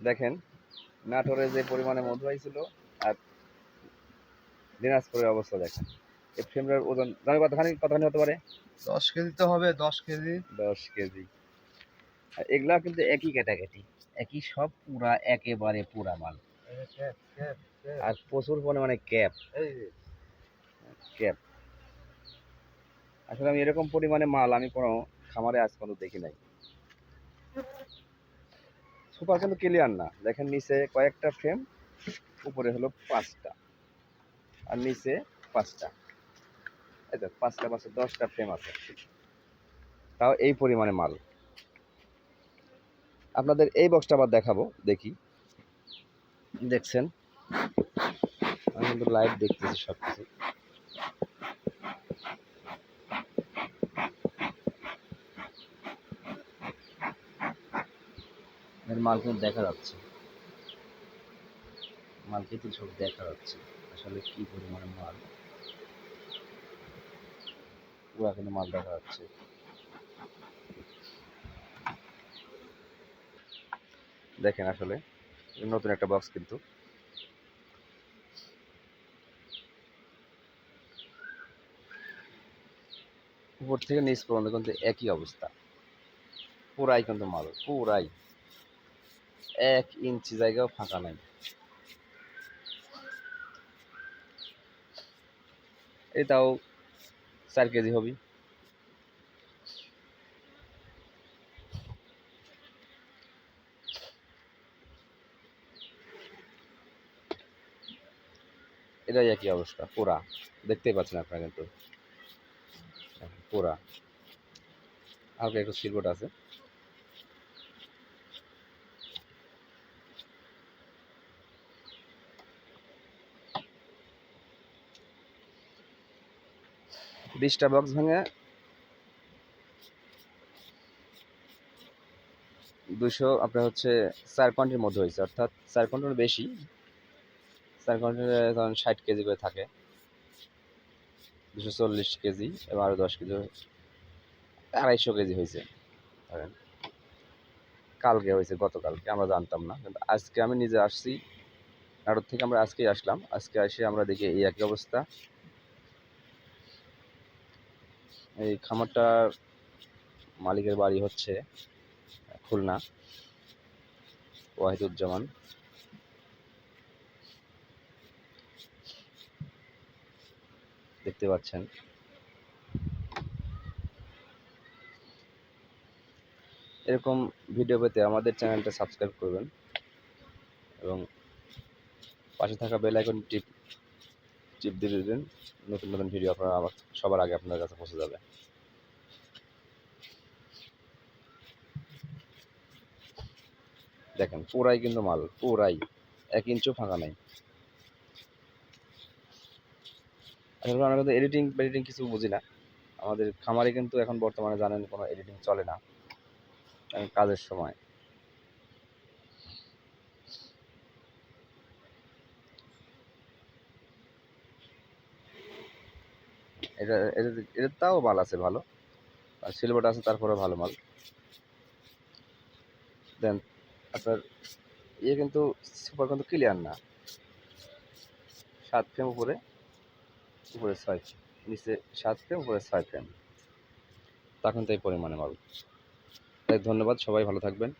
দেখেন নাটোরে যে পরিমাণে মধু হয়েছিল আর দিনাজপুরের অবস্থা দেখেন। এই ফ্রেমটার ওজন জানি কতখানি হতে পারে? 10 কেজি তো হবে, 10 কেজি। 10 কেজি। আর এগুলা কিন্তু একই ক্যাটাগরি, একই সব পুরা, একেবারে পুরা মাল। আর প্রচুর পরিমাণে ক্যাপ। ক্যাপ আসলে আমি এরকম পরিমাণে মাল আমি কোনো খামারে আজ পর্যন্ত দেখি নাই। সুপার কিন্তু ক্লিয়ার না, দেখেন নিচে কয়েকটা ফ্রেম, উপরে হলো 5টা আর নিচে 5টা, এই তো 5টা 10টা ফ্রেম আছে, তাও এই পরিমাণে মাল। আপনাদের এই বক্সটা আবার দেখাবো, দেখি। দেখছেন আমি কিন্তু লাইভ দেখতেছি সবকিছু। এর মাল কিন্তু দেখা যাচ্ছে, মাল কিন্তু সব দেখা যাচ্ছে আসলে কি পরিমাণে মাল, পুরা কিন্তু মাল দেখা যাচ্ছে। দেখেন আসলে নতুন একটা বক্স, কিন্তু উপর থেকে নিচ পর্যন্ত কিন্তু একই অবস্থা, পুরাই কিন্তু মাল, পুরাই 1 ইঞ্চি জায়গাও ফাঁকা নাই। এটাও 4 কেজি হবে। এটাই একই অবস্থা পুরা, দেখতেই পাচ্ছেন আপনারা কিন্তু পুরা। হালকা একটু সিলবোট আছে। বিশটা বক্স ভেঙে 200 আপনার হচ্ছে 4 কোয়ান্টিটির মধ্যে হয়েছে, অর্থাৎ 4 কোয়ান্টিটির বেশি। 4 কোয়ান্টিটি তখন 60 কেজি করে থাকে, 240 কেজি এবং আরও 10 কেজি, 250 কেজি হয়েছে ধরেন। কালকে হয়েছে, গতকালকে আমরা জানতাম না, কিন্তু আজকে আমি নিজে আসছি নাটোর থেকে, আমরা আজকেই আসলাম। আজকে এসে আমরা দেখি এই একই অবস্থা। এই খামারটার মালিকের বাড়ি হচ্ছে খুলনা, ওয়াহিদুজ্জামান। দেখতে পাচ্ছেন এরকম ভিডিও পেতে আমাদের চ্যানেলটা সাবস্ক্রাইব করবেন এবং পাশে থাকা বেল আইকন টিপ দিয়ে দেবেন। নতুন নতুন ভিডিও আপনারা সবার আগে আপনার কাছে পৌঁছে যাবে। দেখেন পুরাই কিন্তু মাল, পুরাই 1 ইঞ্চও ফাঁকা নাই। আসলে আমরা কিন্তু এডিটিং কিছু বুঝি না। আমাদের খামারে কিন্তু এখন বর্তমানে জানেন কোনো এডিটিং চলে না, কাজের সময়। এটা এটা এটা তাও মাল আছে ভালো, আর সিলভার আছে তারপরে ভালো মাল। দেন আপনার ইয়ে কিন্তু সুপার কিন্তু ক্লিয়ার না, 7 ফ্রেম উপরে, উপরে 6, নিচে 7 ফ্রেম, উপরে 6 ফ্রেম, তখন তো এই পরিমাণে মাল। তাই ধন্যবাদ, সবাই ভালো থাকবেন।